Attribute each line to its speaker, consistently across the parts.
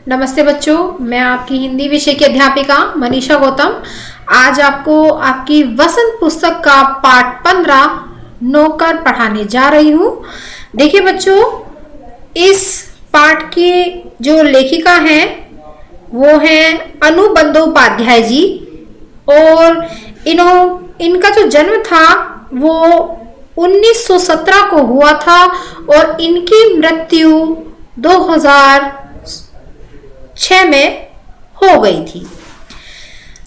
Speaker 1: नमस्ते बच्चों, मैं आपकी हिंदी विषय की अध्यापिका मनीषा गौतम आज आपको आपकी वसंत पुस्तक का पाठ 15 नौकर पढ़ाने जा रही हूँ। देखिए बच्चों, इस पाठ की जो लेखिका हैं वो हैं अनु बंदोपाध्याय जी और इनका जो जन्म था वो 1917 को हुआ था और इनकी मृत्यु 2006 में हो गई थी।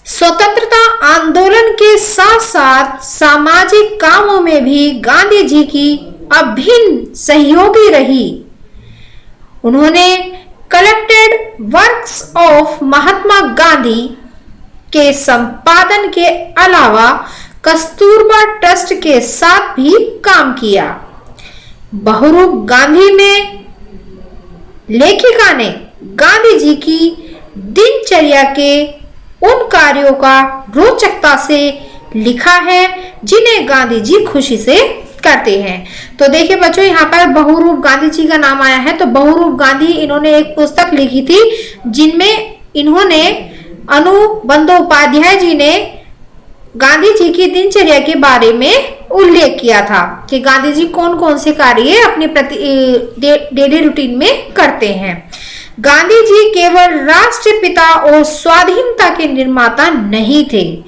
Speaker 1: स्वतंत्रता आंदोलन के साथ साथ सामाजिक कामों में भी गांधी जी की अभिन्न सहयोगी रही। उन्होंने collected works of Mahatma Gandhi के संपादन के अलावा कस्तूरबा ट्रस्ट के साथ भी काम किया। बहुरूप गांधी में लेखिका ने गांधी जी की दिनचर्या के उन कार्यों का रोचकता से लिखा है जिन्हें गांधी जी खुशी से करते हैं। तो देखिए बच्चों, यहाँ पर बहुरूप गांधी जी का नाम आया है। तो बहुरूप गांधी इन्होंने एक पुस्तक लिखी थी जिनमें इन्होंने अनु बंदोपाध्याय जी ने गांधी जी की दिनचर्या के बारे में उल्लेख किया था कि गांधी जी कौन कौन से कार्य अपने डेली रूटीन में करते हैं। गांधी जी केवल राष्ट्रपिता और स्वाधीनता के निर्माता नहीं थे,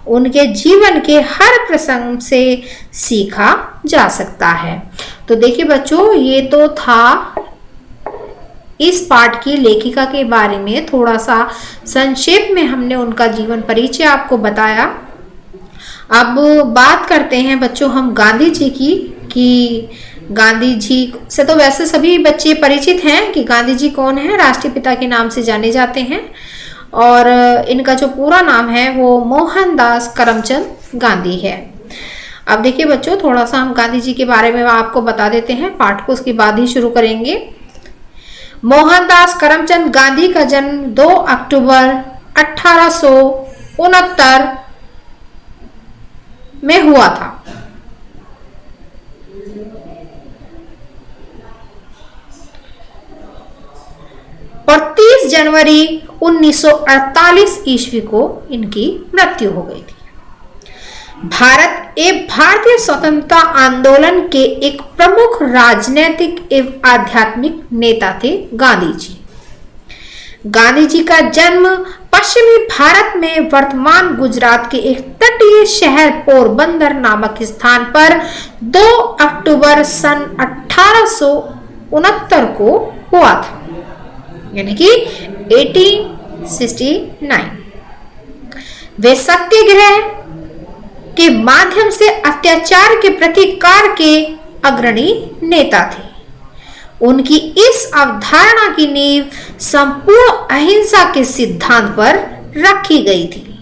Speaker 1: उनके जीवन के हर प्रसंग से सीखा जा सकता है। तो देखिए बच्चों, ये तो था इस पाठ की लेखिका के बारे में थोड़ा सा संक्षेप में हमने उनका जीवन परिचय आपको बताया। अब बात करते हैं बच्चों हम गांधी जी की कि गांधी जी से तो वैसे सभी बच्चे परिचित हैं कि गांधी जी कौन है, राष्ट्रपिता के नाम से जाने जाते हैं और इनका जो पूरा नाम है वो मोहनदास करमचंद गांधी है। अब देखिए बच्चों, थोड़ा सा हम गांधी जी के बारे में आपको बता देते हैं, पाठ को उसके बाद ही शुरू करेंगे। मोहनदास करमचंद गांधी का जन्म 2 अक्टूबर 1869 में हुआ था। और 30 जनवरी 1948 ईस्वी को इनकी मृत्यु हो गई थी। भारत एवं भारतीय स्वतंत्रता आंदोलन के एक प्रमुख राजनीतिक एवं आध्यात्मिक नेता थे गांधी जी। गांधी जी का जन्म पश्चिमी भारत में वर्तमान गुजरात के एक तटीय शहर पोरबंदर नामक स्थान पर 2 अक्टूबर सन 1869 को हुआ था, यानी कि 1869। वे सत्याग्रह के माध्यम से अत्याचार के प्रतिकार के अग्रणी नेता थे। उनकी इस अवधारणा की नींव संपूर्ण अहिंसा के सिद्धांत पर रखी गई थी,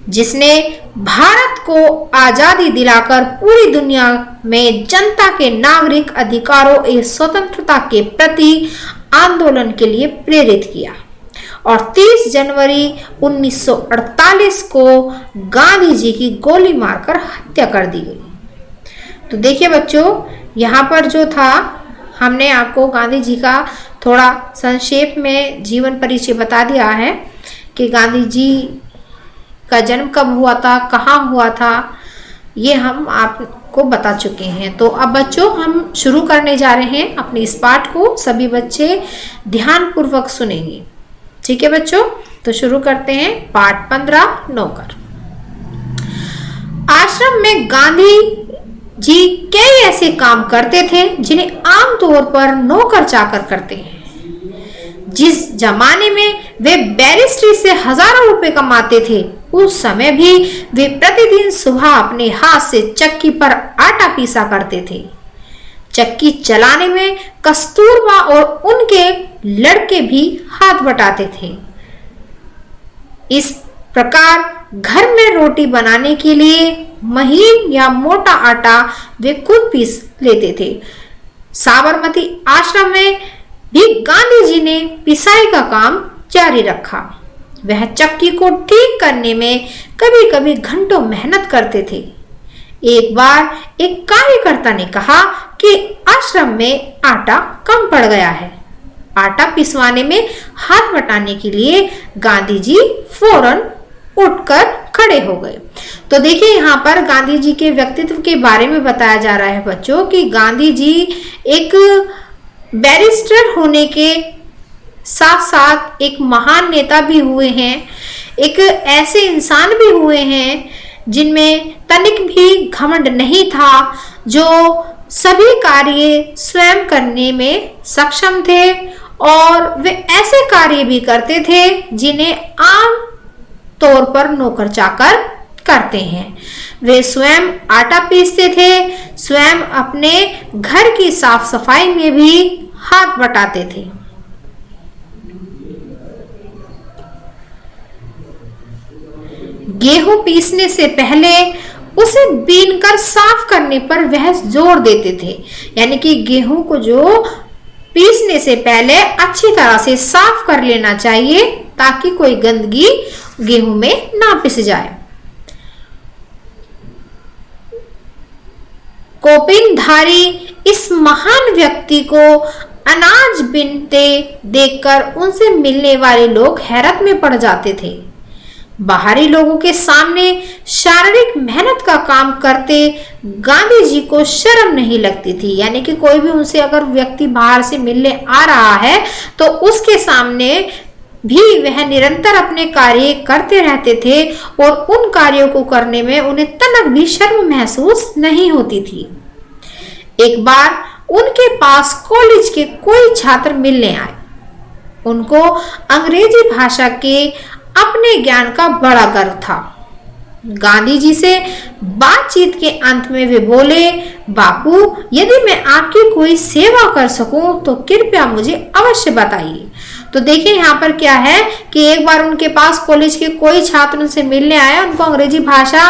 Speaker 1: जिसने भारत को आजादी दिलाकर पूरी दुनिया में जनता के नागरिक अधिकारों एवं स्वतंत्रता के प्रति आंदोलन के लिए प्रेरित किया। और 30 जनवरी 1948 को गांधी जी की गोली मारकर हत्या कर दी गई। तो देखिए बच्चों, यहाँ पर जो था हमने आपको गांधी जी का थोड़ा संक्षेप में जीवन परिचय बता दिया है कि गांधी जी का जन्म कब हुआ था, कहाँ हुआ था, ये हम आपको बता चुके हैं। तो अब बच्चों हम शुरू करने जा रहे हैं अपने इस पाठ को। सभी बच्चे ध्यान पूर्वक सुनेंगे, ठीक है बच्चों? तो शुरू करते हैं पाठ 15 नौकर। आश्रम में गांधी जी कई ऐसे काम करते थे जिन्हें आमतौर पर नौकर चाकर करते हैं। जिस जमाने में वे बैरिस्ट्री से हजारों रुपए कमाते थे, उस समय भी वे प्रतिदिन सुबह अपने हाथ से चक्की पर आटा पीसा करते थे। चक्की चलाने में कस्तूरबा और उनके लड़के भी हाथ बटाते थे। इस प्रकार घर में रोटी बनाने के लिए महीन या मोटा आटा वे खुद पीस लेते थे। साबरमती आश्रम में भी गांधी जी ने पिसाई का काम जारी रखा। वह चक्की को ठीक करने में कभी कभी घंटों मेहनत करते थे। एक बार एक कार्यकर्ता ने कहा कि आश्रम में आटा कम पड़ गया है। आटा पिसवाने में हाथ बटाने के लिए गांधी जी फौरन उठकर खड़े हो गए। तो देखिए यहाँ पर गांधी जी के व्यक्तित्व के बारे में बताया जा रहा है बच्चों कि गांधी जी एक बैरिस्टर होने के साथ साथ एक महान नेता भी हुए हैं, एक ऐसे इंसान भी हुए हैं जिनमें तनिक भी घमंड नहीं था, जो सभी कार्य स्वयं करने में सक्षम थे और वे ऐसे कार्य भी करते थे जिन्हें आम तौर पर नौकर चाकर करते हैं। वे स्वयं आटा पीसते थे, स्वयं अपने घर की साफ सफाई में भी हाथ बटाते थे। गेहूं पीसने से पहले उसे बीनकर साफ करने पर वह जोर देते थे, यानी कि गेहूं को जो पीसने से पहले अच्छी तरह से साफ कर लेना चाहिए ताकि कोई गंदगी गेहूं में ना पिस जाए। कोपिनधारी इस महान व्यक्ति को अनाज बीनते देखकर उनसे मिलने वाले लोग हैरत में पड़ जाते थे। बाहरी लोगों के सामने शारीरिक मेहनत का काम करते गांधी जी को शर्म नहीं लगती थी, यानी कि कोई भी उनसे अगर व्यक्ति बाहर से मिलने आ रहा है तो उसके सामने भी वह निरंतर अपने कार्य करते रहते थे और उन कार्यों को करने में उन्हें तनक भी शर्म महसूस नहीं होती थी। एक बार उनके पास कॉलेज के कोई छात्र मिलने आए। उनको अंग्रेजी भाषा के अपने ज्ञान का बड़ा गर्व था। गांधी जी से बातचीत के अंत में वे बोले, बापू, यदि मैं आपकी कोई सेवा कर सकूं तो कृपया मुझे अवश्य बताइए। तो देखिए यहाँ पर क्या है कि एक बार उनके पास कॉलेज के कोई छात्र उनसे मिलने आया। उनको अंग्रेजी भाषा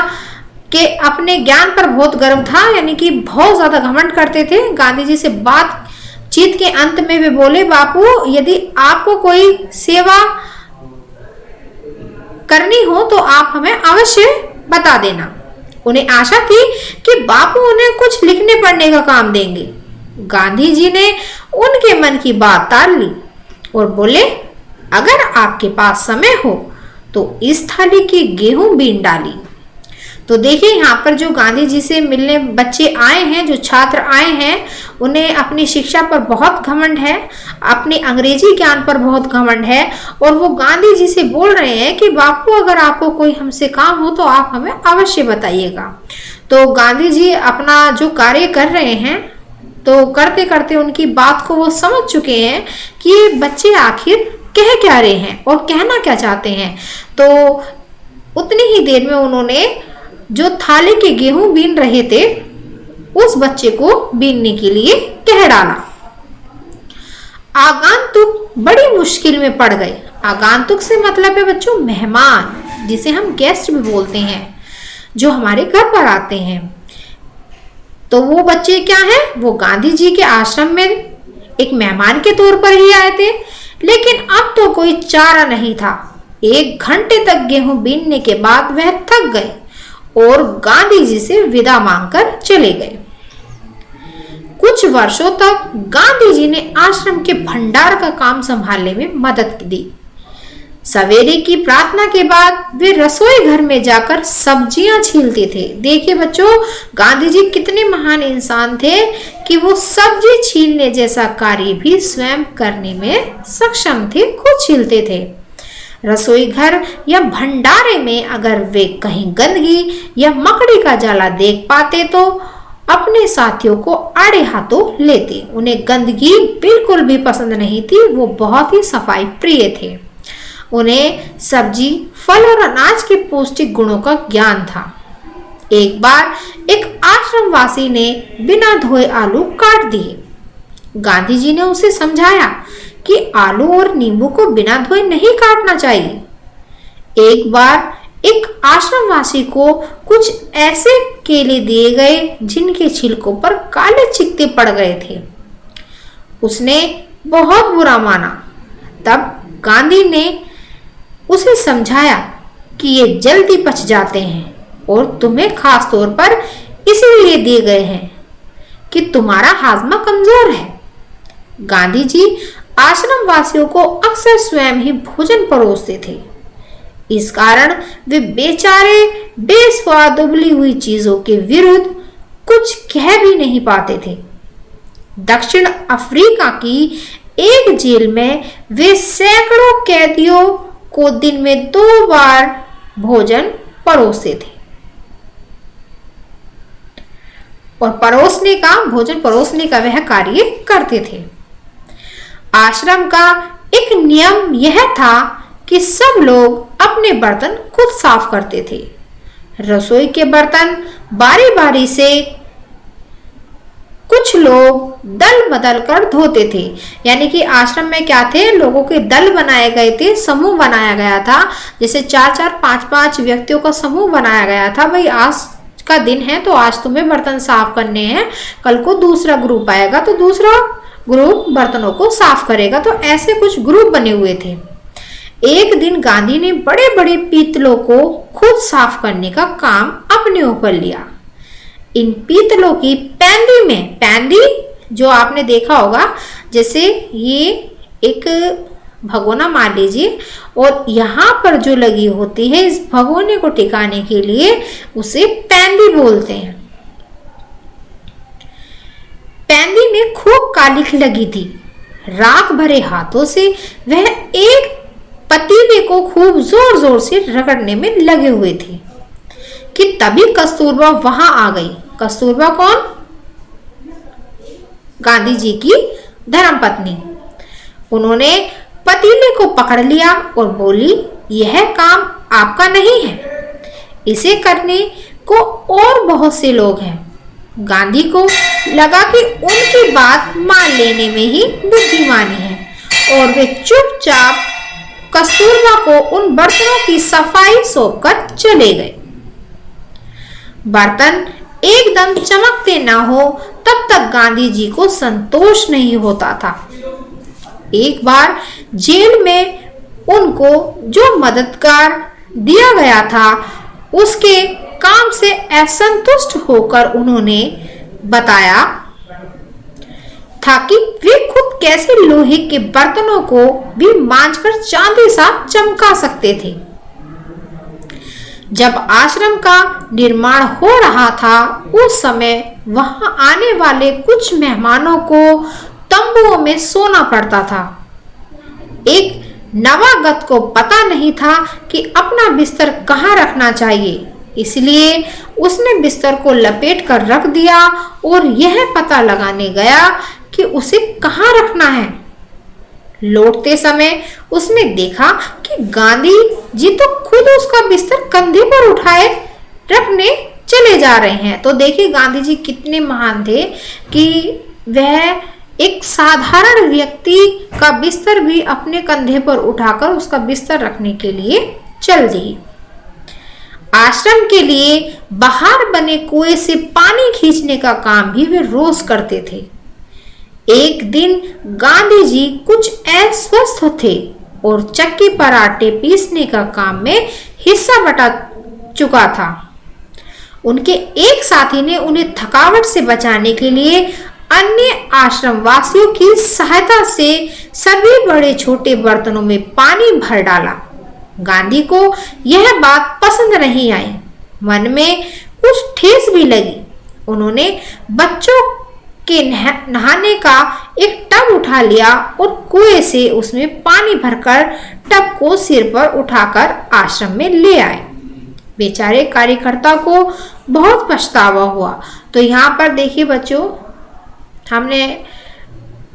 Speaker 1: के अपने ज्ञान पर बहुत गर्व था, यानी कि बहुत ज्यादा घमंड करते थे। गांधी जी से बातचीत के अंत में वे बोले, बापू, यदि आपको कोई सेवा करनी हो तो आप हमें अवश्य बता देना। उन्हें आशा थी कि बापू उन्हें कुछ लिखने पढ़ने का काम देंगे। गांधी जी ने उनके मन की बात टाल ली और बोले, अगर आपके पास समय हो तो इस थाली की गेहूं बीन डाली। तो देखिए यहाँ पर जो गांधी जी से मिलने बच्चे आए हैं, जो छात्र आए हैं, उन्हें अपनी शिक्षा पर बहुत घमंड है, अपने अंग्रेजी ज्ञान पर बहुत घमंड है और वो गांधी जी से बोल रहे हैं कि बापू, अगर आपको कोई हमसे काम हो तो आप हमें अवश्य बताइएगा। तो गांधी जी अपना जो कार्य कर रहे हैं, तो करते करते उनकी बात को वो समझ चुके हैं कि ये बच्चे आखिर कह क्या रहे हैं और कहना क्या चाहते हैं। तो उतनी ही देर में उन्होंने जो थाली के गेहूं बीन रहे थे उस बच्चे को बीनने के लिए कह डाला। आगंतुक बड़ी मुश्किल में पड़ गए। आगंतुक से मतलब है बच्चों मेहमान, जिसे हम गेस्ट भी बोलते हैं, जो हमारे घर पर आते हैं। तो वो बच्चे क्या हैं, वो गांधी जी के आश्रम में एक मेहमान के तौर पर ही आए थे, लेकिन अब तो कोई चारा नहीं था। 1 घंटे तक गेहूं बीनने के बाद वह थक गए और गांधी जी से विदा मांगकर चले गए। कुछ वर्षों तक गांधी जी ने आश्रम के भंडार का काम संभालने में मदद दी। सवेरे की प्रार्थना के बाद वे रसोई घर में जाकर सब्जियां छीलते थे। देखिए बच्चों, गांधी जी कितने महान इंसान थे कि वो सब्जी छीलने जैसा कार्य भी स्वयं करने में सक्षम थे, खुद छीलते थे। रसोई घर या भंडारे में अगर वे कहीं गंदगी या मकड़ी का जाला देख पाते तो अपने साथियों को आड़े हाथों लेते। उन्हें गंदगी बिल्कुल भी पसंद नहीं थी, वो बहुत ही सफाई प्रिय थे। उन्हें सब्जी, फल और अनाज के पौष्टिक गुणों का ज्ञान था। एक बार एक आश्रमवासी ने बिना धोए आलू काट दिए। गांधी जी ने उसे समझाया कि आलू और नींबू को बिना धोए नहीं काटना चाहिए। एक बार एक आश्रमवासी को कुछ ऐसे केले दिए गए जिनके छिलकों पर काले चित्ते पड़ गए थे। उसने बहुत बुरा माना। तब गांधी ने उसे समझाया कि ये जल्दी पच जाते हैं और तुम्हें खास तौर पर इसीलिए दिए गए हैं कि तुम्हारा हाजमा कमजोर है। गांधी जी आश्रम वासियों को अक्सर स्वयं ही भोजन परोसते थे। इस कारण वे बेचारे बेस्वाद उबली हुई चीजों के विरुद्ध कुछ कह भी नहीं पाते थे। दक्षिण अफ्रीका की एक जेल में वे सैकड़ों कैदियों को दिन में 2 बार भोजन परोसते थे और भोजन परोसने का वह कार्य करते थे। आश्रम का एक नियम यह था कि सब लोग अपने बर्तन खुद साफ करते थे। रसोई के बर्तन बारी बारी से कुछ लोग दल बदल कर धोते थे। यानी कि आश्रम में क्या थे, लोगों के दल बनाए गए थे, समूह बनाया गया था। जैसे 4-4, 5-5 व्यक्तियों का समूह बनाया गया था। भाई आज का दिन है तो आज तुम्हें बर्तन साफ करने हैं, कल को दूसरा ग्रुप आएगा तो दूसरा ग्रुप बर्तनों को साफ करेगा। तो ऐसे कुछ ग्रुप बने हुए थे। एक दिन गांधी ने बड़े बड़े पीतलों को खुद साफ करने का काम अपने ऊपर लिया। इन पीतलों की पैंदी जो आपने देखा होगा, जैसे ये एक भगोना मान लीजिए और यहाँ पर जो लगी होती है, इस भगोने को टिकाने के लिए उसे पैंदी बोलते हैं। पैंदी में खूब कालिख लगी थी। राख भरे हाथों से वह एक पतीले को खूब जोर जोर से रगड़ने में लगे हुए थे कि तभी कस्तूरबा वहां आ गई। कस्तूरबा कौन? गांधी जी की धर्मपत्नी। उन्होंने पतीले को पकड़ लिया और बोली, यह काम आपका नहीं है, इसे करने को और बहुत से लोग हैं। गांधी को लगा कि उनकी बात मान लेने में ही बुद्धिमानी है और वे चुपचाप कस्तूरबा को उन बर्तनों की सफाई सौंपकर चले गए। बर्तन एकदम चमकते ना हो तब तक गांधी जी को संतोष नहीं होता था। एक बार जेल में उनको जो मददगार दिया गया था उसके काम से असंतुष्ट होकर उन्होंने बताया था कि वे खुद कैसे लोहे के बर्तनों को भी मांजकर चांदी सा चमका सकते थे। जब आश्रम का निर्माण हो रहा था उस समय वहां आने वाले कुछ मेहमानों को तंबुओं में सोना पड़ता था। एक नवागत को पता नहीं था कि अपना बिस्तर कहाँ रखना चाहिए, इसलिए उसने बिस्तर को लपेट कर रख दिया और यह पता लगाने गया कि उसे कहाँ रखना है। लौटते समय उसने देखा कि गांधी जी तो खुद उसका बिस्तर कंधे पर उठाए रखने चले जा रहे हैं। तो देखिए गांधी जी कितने महान थे कि वह एक साधारण व्यक्ति का बिस्तर भी अपने कंधे पर उठाकर उसका बिस्तर रखने के लिए चल दिए। आश्रम के लिए बाहर बने कुएं से पानी खींचने का काम भी वे रोज करते थे। एक दिन गांधी जी कुछ अस्वस्थ थे और चक्की पर आटे पीसने का काम में हिस्सा बटा चुका था। उनके एक साथी ने उन्हें थकावट से बचाने के लिए अन्य आश्रम वासियों की सहायता से सभी बड़े छोटे बर्तनों में पानी भर डाला। गांधी को यह बात पसंद नहीं आई, मन में कुछ ठेस भी लगी। उन्होंने बच्चों के नहाने का एक टब उठा लिया और कुएं से उसमें पानी भरकर टब को सिर पर उठाकर आश्रम में ले आए। बेचारे कार्यकर्ता को बहुत पछतावा हुआ। तो यहाँ पर देखिए बच्चों, हमने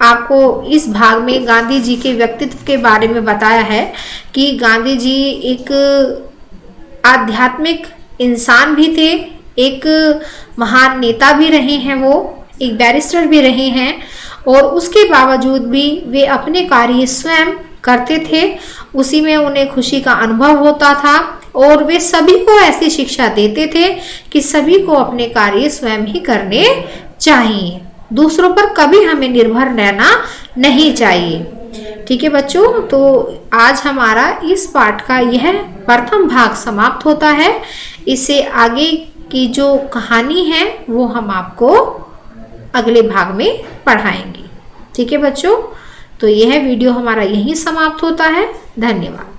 Speaker 1: आपको इस भाग में गांधी जी के व्यक्तित्व के बारे में बताया है कि गांधी जी एक आध्यात्मिक इंसान भी थे, एक महान नेता भी रहे हैं, वो एक बैरिस्टर भी रहे हैं और उसके बावजूद भी वे अपने कार्य स्वयं करते थे। उसी में उन्हें खुशी का अनुभव होता था और वे सभी को ऐसी शिक्षा देते थे कि सभी को अपने कार्य स्वयं ही करने चाहिए, दूसरों पर कभी हमें निर्भर रहना नहीं चाहिए। ठीक है बच्चों, तो आज हमारा इस पाठ का यह प्रथम भाग समाप्त होता है। इससे आगे की जो कहानी है वो हम आपको अगले भाग में पढ़ाएंगे। ठीक है बच्चों, तो यह वीडियो हमारा यहीं समाप्त होता है। धन्यवाद।